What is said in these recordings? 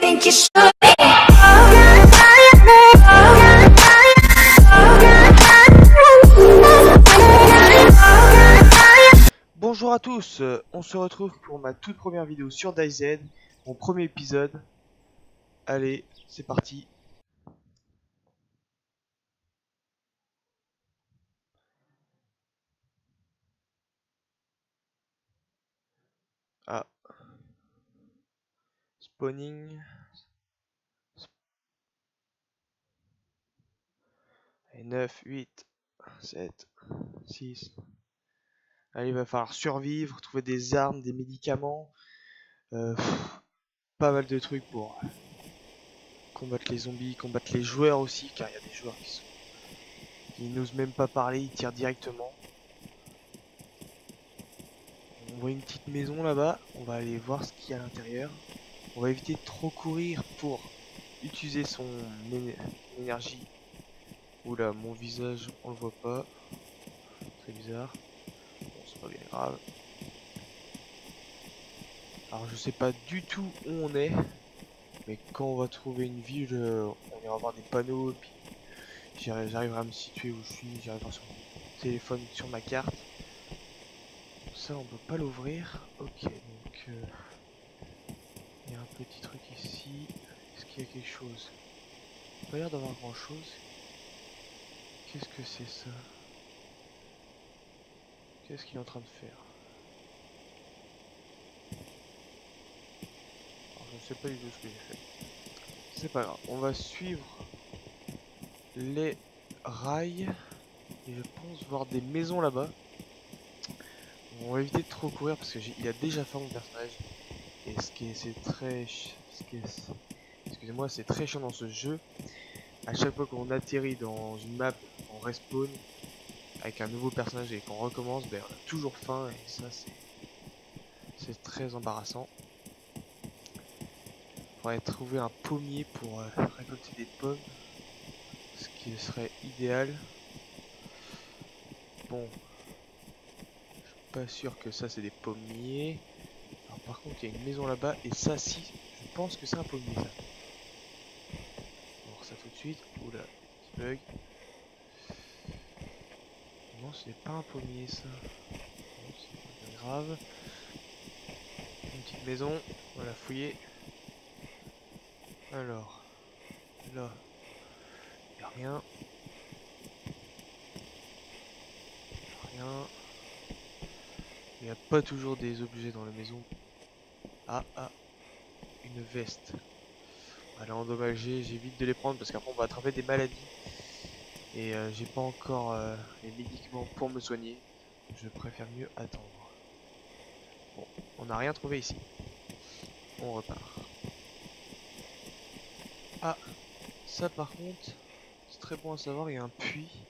think you should. Bonjour à tous, on se retrouve pour ma toute première vidéo sur DayZ, mon premier épisode. Allez, c'est parti. Ah. Spawning. Et 9, 8, 7, 6. Allez, il va falloir survivre, trouver des armes, des médicaments. Pas mal de trucs pour combattre les zombies, combattre les joueurs aussi, car il y a des joueurs qui n'osent même pas parler, ils tirent directement. On voit une petite maison là-bas, on va aller voir ce qu'il y a à l'intérieur. On va éviter de trop courir pour utiliser son énergie. Oula, mon visage, on le voit pas. Très bizarre. Bon, c'est pas bien grave. Alors, je sais pas du tout où on est. Mais quand on va trouver une ville, on ira voir des panneaux. Et puis, j'arriverai à me situer où je suis. J'arriverai sur mon téléphone, sur ma carte. Donc ça, on peut pas l'ouvrir. Ok, donc... il y a un petit truc ici. Est-ce qu'il y a quelque chose? Pas l'air d'avoir grand chose. Qu'est-ce que c'est ça? Qu'est-ce qu'il est en train de faire? Alors, je ne sais pas du tout ce que j'ai fait. C'est pas grave. On va suivre les rails. Et je pense voir des maisons là-bas. On va éviter de trop courir parce que il a déjà fait mon personnage. Et excusez-moi, c'est très chiant dans ce jeu. À chaque fois qu'on atterrit dans une map, on respawn avec un nouveau personnage et qu'on recommence, ben on a toujours faim et ça c'est très embarrassant. Il faudrait trouver un pommier pour récolter des pommes, ce qui serait idéal. Bon, je suis pas sûr que ça c'est des pommiers. Alors par contre il y a une maison là-bas et ça si, je pense que c'est un pommier ça. On va voir ça tout de suite. Oula, petit bug. Non, ce n'est pas un pommier ça. Non, c'est pas grave. Une petite maison, on va la fouiller. Alors, là, il n'y a rien. Rien. Il n'y a pas toujours des objets dans la maison. Ah, une veste. Elle est endommagée, j'évite de les prendre parce qu'après on va attraper des maladies. Et j'ai pas encore les médicaments pour me soigner. Je préfère mieux attendre. Bon, on n'a rien trouvé ici. On repart. Ah, ça par contre, c'est très bon à savoir, il y a un puits.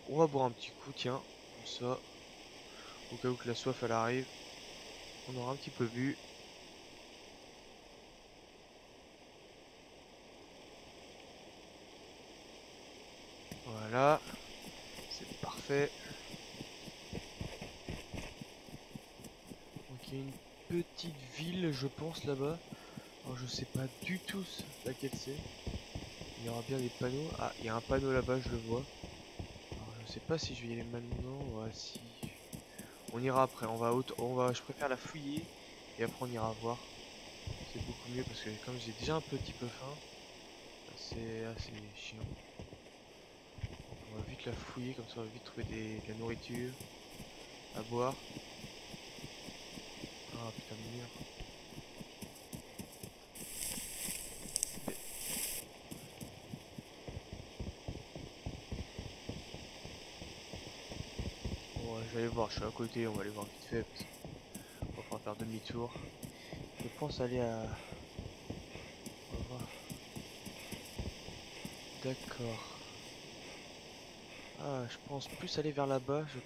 On va boire un petit coup, tiens, comme ça. Au cas où que la soif elle arrive. On aura un petit peu bu. Voilà, c'est parfait. Donc il y a une petite ville, je pense, là-bas. Alors je sais pas du tout laquelle c'est. Il y aura bien des panneaux. Ah, il y a un panneau là-bas, je le vois. Alors je sais pas si je vais y aller maintenant. Ouais, si. On ira après. Je préfère la fouiller et après on ira voir. C'est beaucoup mieux parce que comme j'ai déjà un petit peu faim, c'est assez chiant. On va vite la fouiller, comme ça on va vite trouver de la nourriture à boire. Ah putain de mur. Bon, je vais aller voir, je suis à côté, on va aller voir vite fait. On va pouvoir faire demi-tour. Je pense aller à... On va voir. D'accord. Ah, je pense plus aller vers là-bas. Je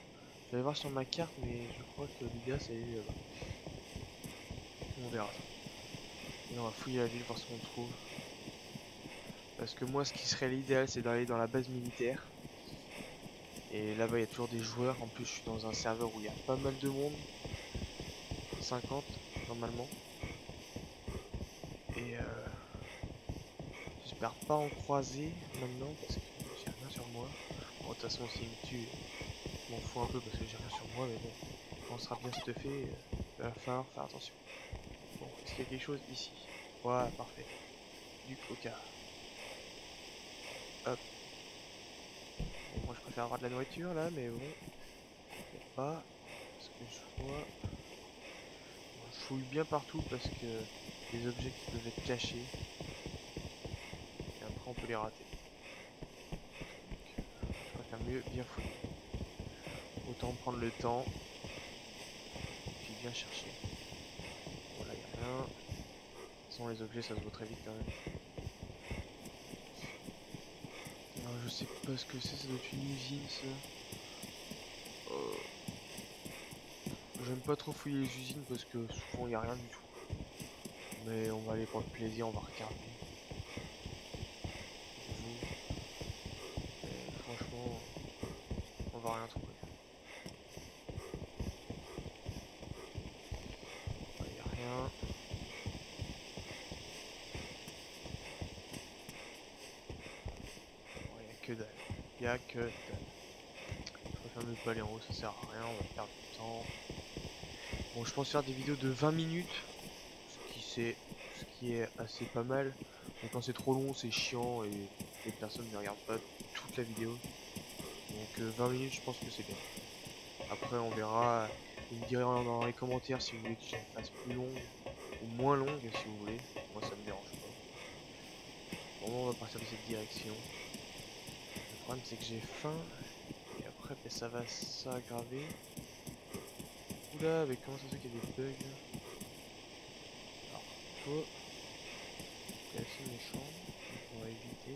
vais voir sur ma carte, mais je crois que l'idée c'est aller là-bas. On verra. Et on va fouiller la ville, voir ce qu'on trouve. Parce que moi, ce qui serait l'idéal, c'est d'aller dans la base militaire. Et là-bas, il y a toujours des joueurs. En plus, je suis dans un serveur où il y a pas mal de monde. 50, normalement. Et j'espère pas en croiser maintenant parce que j'ai rien sur moi. Bon, de toute façon, s'il me tue, je m'en fous un peu parce que j'ai rien sur moi, mais bon, quand on sera bien stuffé, il va falloir faire attention. Bon, est-ce qu'il y a quelque chose ici? Voilà, parfait. Du coca. Hop. Bon, moi je préfère avoir de la nourriture là, mais bon, y a pas. Ce que je vois. Bon, je fouille bien partout parce que des objets qui peuvent être cachés. Et après on peut les rater. Donc, je préfère mieux bien fouiller. Autant prendre le temps. Puis bien chercher. Bon là y a rien. Sans les objets ça se voit très vite quand même. Alors, je sais pas ce que c'est, ça doit être une usine ça. J'aime pas trop fouiller les usines parce que souvent il y a rien du tout. Mais on va aller pour le plaisir, on va regarder. Et franchement, on va rien trouver. Il y a rien. Il y a que dalle. Il y a que dalle. Je préfère ne pas aller en haut, ça sert à rien, on va perdre du temps. Bon, je pense faire des vidéos de 20 minutes, ce qui est assez pas mal. Mais quand c'est trop long, c'est chiant et les personnes ne regardent pas toute la vidéo. Donc 20 minutes, je pense que c'est bien. Après, on verra. Vous me direz dans les commentaires si vous voulez que je la fasse plus longue ou moins longue, si vous voulez. Moi, ça me dérange pas. Bon, on va partir de cette direction. Le problème, c'est que j'ai faim. Et après, ben, ça va s'aggraver. Oula, mais comment ça se fait qu'il y a des bugs? Alors, toi, t'es assez méchant. Donc on va éviter.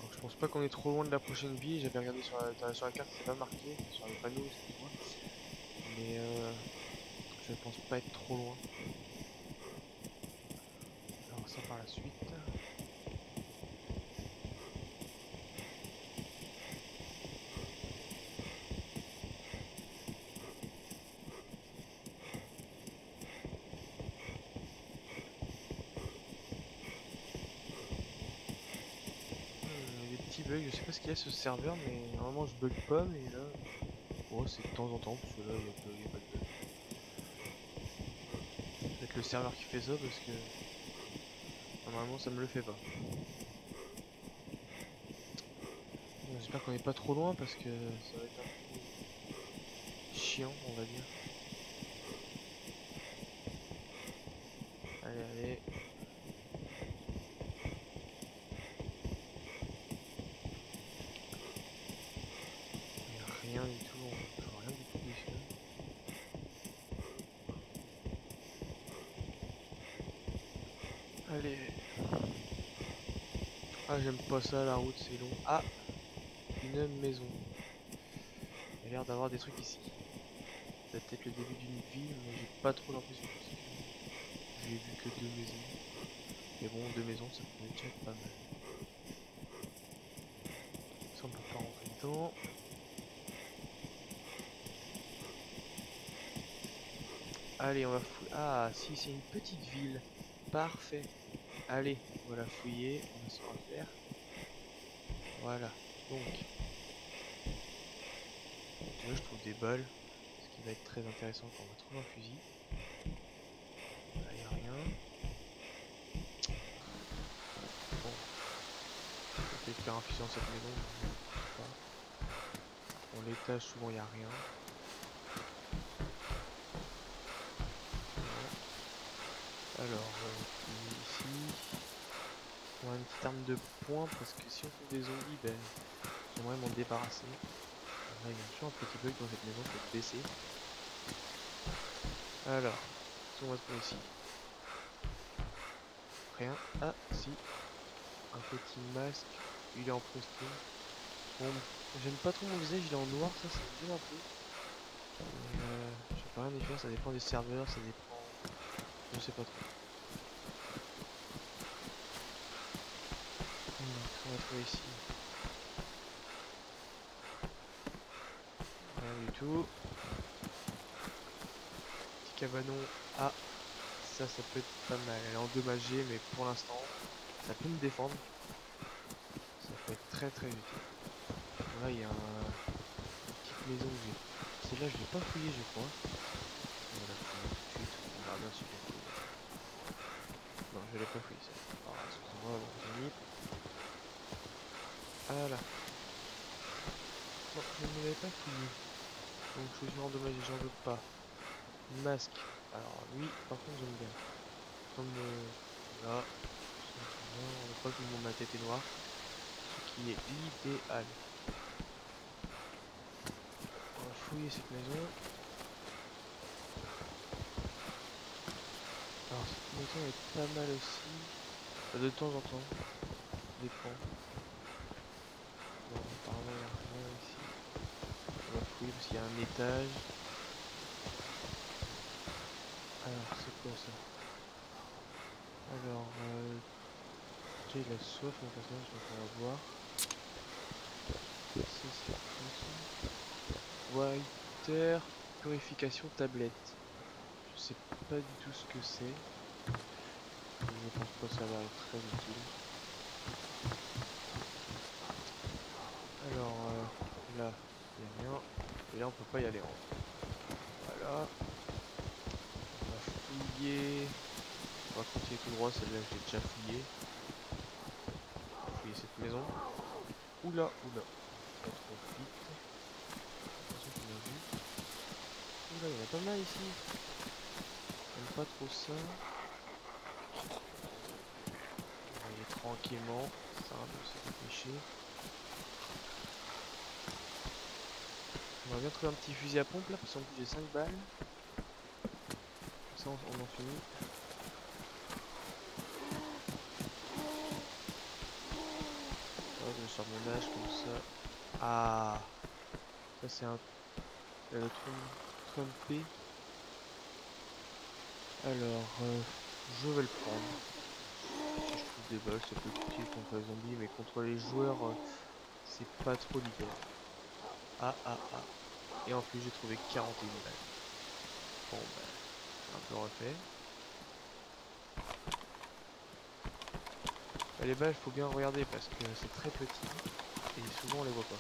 Donc, je pense pas qu'on est trop loin de la prochaine ville. J'avais regardé sur la carte, c'est pas marqué. Sur le panneau, excuse-moi. Mais je pense pas être trop loin. Alors ça par la suite. Il y a des petits bugs, je sais pas ce qu'il y a sur ce serveur, mais normalement je bug pas, mais là, oh, c'est de temps en temps, parce que là il y a pas de bug. Peut-être le serveur qui fait ça, parce que normalement ça me le fait pas. J'espère qu'on est pas trop loin, parce que ça va être un peu chiant, on va dire. Allez, allez. Il y a rien du tout, je vois rien du tout ici. Allez. Ah, j'aime pas ça, la route c'est long. Ah, une maison. Il y a l'air d'avoir des trucs ici. C'est peut-être le début d'une ville, mais j'ai pas trop l'impression parce que j'ai vu que deux maisons. Mais bon, deux maisons, ça peut déjà être pas mal. Ça, on peut pas rentrer dedans. Allez, on va fouiller. Ah, si, c'est une petite ville. Parfait. Allez, on va la fouiller. On va se refaire. Voilà. Donc, tu vois, je trouve des balles. Ce qui va être très intéressant quand on va trouver un fusil. Là, y a rien. Bon, je vais peut-être faire un fusil dans cette maison. Mais je sais pas. Bon, l'étage, souvent, y a rien. Alors, ici, on a une petite arme de poing parce que si on trouve des zombies, ben, j'aimerais m'en débarrasser. Là, il y a toujours un petit bug dans cette maison, faut baisser. Alors, qu'est-ce qu'on va trouver ici? Rien. Ah, si, un petit masque. Il est en costume. Bon, j'aime pas trop mon visage, il est en noir, ça me gêne un peu. Mais je peux rien y faire, ça dépend des serveurs, ça dépend. Je sais pas trop. On va trouver ici. Rien du tout. Petit cabanon. Ah, ça peut être pas mal. Elle est endommagée, mais pour l'instant, ça peut me défendre. Ça peut être très très utile. Bon, là, il y a une petite maison que j'ai. Celle-là, je l'ai pas fouillée, je crois. On va la fouiller tout de suite. On verra bien si je l'ai fouillée. Non, je l'ai pas fouillée, ça. Alors, excusez-moi, bon, j'ai mis. Ah là. Non, je ne l'avais pas fouillé. Donc, chaussures endommagées, j'en veux pas. Masque. Alors, lui, par contre, j'aime bien. Comme là. On voit que ma tête est noire. Ce qui est l'idéal. On va fouiller cette maison. Alors cette maison est pas mal aussi. De temps en temps. Ça dépend. Bon, apparemment il n'y a rien ici. On va fouiller parce qu'il y a un étage. Alors c'est quoi ça? Alors déjà il a soif mon personnage donc on va voir. Ça c'est quoi ça? Water purification tablette. Je sais pas du tout ce que c'est. Je pense pas que ça va être très utile. Alors là, il n'y a rien. Et là, on peut pas y aller en haut. Voilà. On va fouiller. On va continuer tout droit. Celle-là, je l'ai déjà fouillée. On va fouiller cette maison. Oula, oula. Pas trop vite. Attention qu'on a vu. Oula, il y en a pas mal ici. J'aime pas trop ça. On va y aller tranquillement. Ça va un peu se dépêcher. On va bien trouver un petit fusil à pompe là, parce qu'en plus j'ai 5 balles. Comme ça on en finit. Hop, je sors mon âge comme ça. Ah, ça c'est un Trumpé. Alors, je vais le prendre. Si je trouve des balles, ça peut être utile contre les zombies, mais contre les joueurs, c'est pas trop l'idée. Ah, ah, ah. Et en plus, j'ai trouvé 41 balles. Bon, bah, un peu refait. Les balles, faut bien regarder parce que c'est très petit et souvent on les voit pas.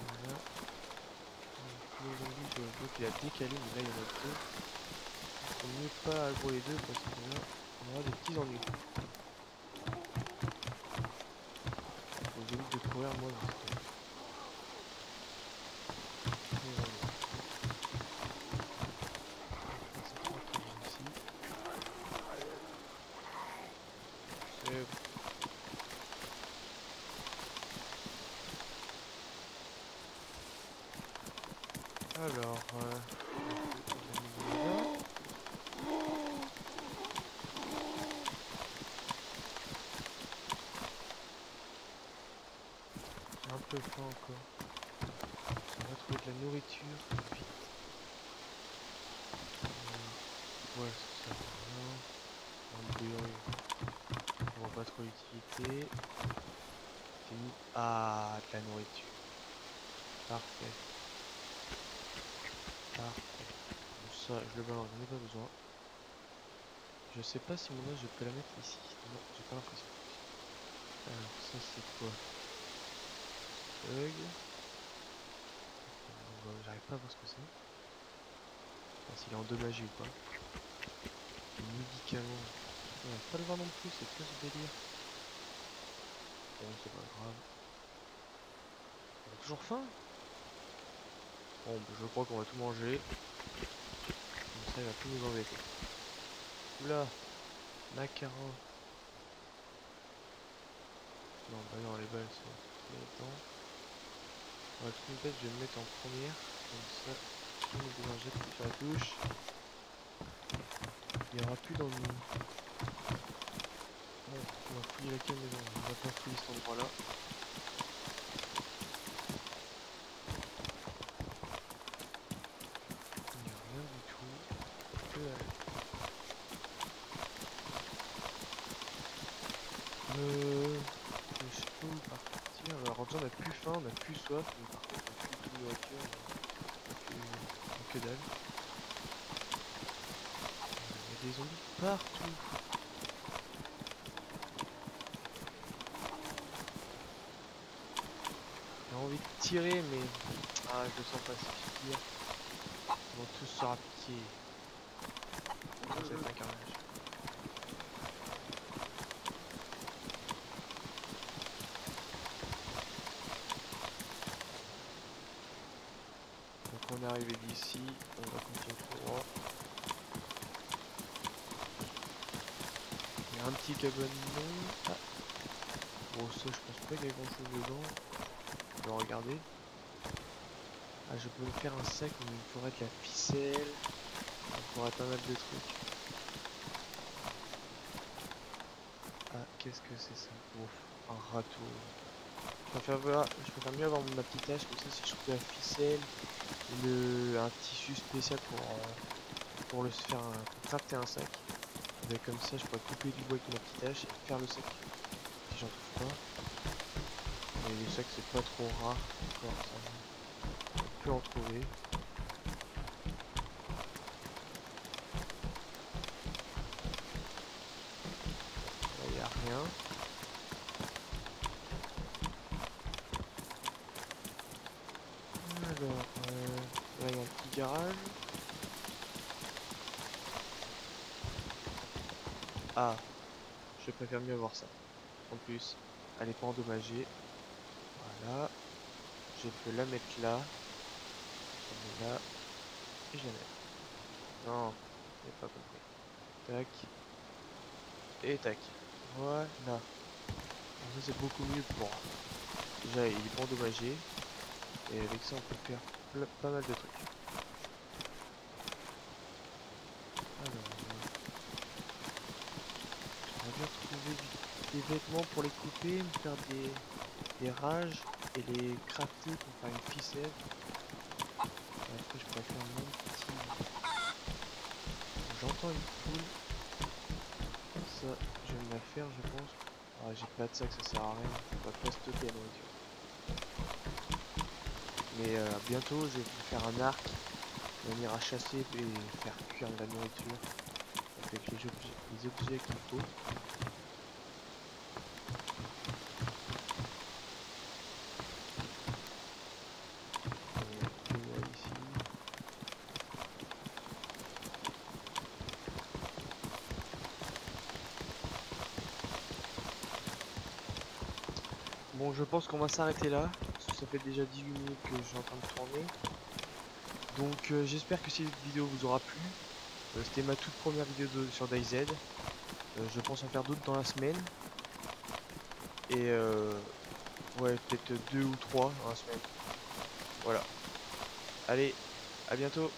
Voilà. Donc, les zombies, je vois qu'il a décalé, mais là il y en a deux. Il faut mieux pas aggro les deux parce que là, on aura des petits ennuis. Faut que j'évite de courir, moi, parce que les ennuis. C'est tranquille ici. C'est bon. Alors, j'ai un peu faim encore. On va trouver de la nourriture vite. Ouais, ça sert à rien. Un bouillon, on voit pas trop l'utilité. C'est mis. Ah, de la nourriture. Parfait. Parfait. Bon, ça, je le balance, j'en ai pas besoin. Je sais pas si mon âge je peux la mettre ici. Non, j'ai pas l'impression. Alors, ça c'est quoi? Bug. J'arrive pas à voir ce que c'est. Enfin, s'il est endommagé ou pas. Médicaments. On va pas le voir non plus, c'est quoi ce délire? Bon, c'est pas grave. On a toujours faim? Bon, bah, je crois qu'on va tout manger. Comme ça, il va plus nous embêter. Oula, macaron. Non, bah non, les balles sont là-dedans. On va tout mettre, je vais me mettre en première. Comme ça, je me besoin de jeter sur la touche. Il n'y aura plus d'ennui. Bon, on va fouiller laquelle maison? On va pas fouiller cet endroit-là. Il n'y a rien du tout. Que dalle. a plus faim, on a plus soif, mais par contre on a plus de nourriture, on a plus que dalle. Il y a des zombies partout. J'ai envie de tirer, mais ah, je le sens pas si je tire. Ils vont tous se faire piquer. Ça va être un carnage. Donc on est arrivé d'ici, on va continuer tout droit. Il y a un petit cabanon. Ah. Bon, ça je pense pas qu'il y ait grand chose dedans. On va regarder. Ah, je peux me faire un sac, mais il me faudrait de la ficelle. Il me faudrait pas mal de trucs. Ah, qu'est-ce que c'est ça? Ouf, un râteau. Je préfère mieux avoir ma petite hache, comme ça si je trouve la ficelle, un tissu spécial pour crafter un sac. Et comme ça je pourrais couper du bois avec ma petite hache et faire le sac. Si j'en trouve pas. Et les sacs c'est pas trop rare encore, ça. On peut en trouver. Là il n'y a rien. Alors, là il y a un petit garage. Ah, je préfère mieux avoir ça. En plus, elle est pas endommagée. Voilà. Je peux la mettre là. Je la mets là. Et je la mets. Non, j'ai pas compris. Tac. Et tac. Voilà. Donc ça c'est beaucoup mieux pour... Déjà il est pas endommagé. Et avec ça on peut faire pas mal de trucs. Alors, j'aimerais bien trouver des vêtements pour les couper, me faire des rages et les crafter pour faire une ficelle. Et après je pourrais faire mon petit... J'entends une poule. Ça, je vais me la faire je pense. Ah, j'ai pas de sac, ça sert à rien. On va pas stocker la nourriture. Mais bientôt je vais faire un arc. Venir à chasser et faire cuire de la nourriture avec les objets qu'il faut. Et là, ici. Bon, je pense qu'on va s'arrêter là, parce que ça fait déjà 18 minutes que je suis en train de tourner. Donc j'espère que cette vidéo vous aura plu. C'était ma toute première vidéo sur DayZ. Je pense en faire d'autres dans la semaine. Et ouais, peut-être 2 ou 3 dans la semaine. Voilà. Allez, à bientôt.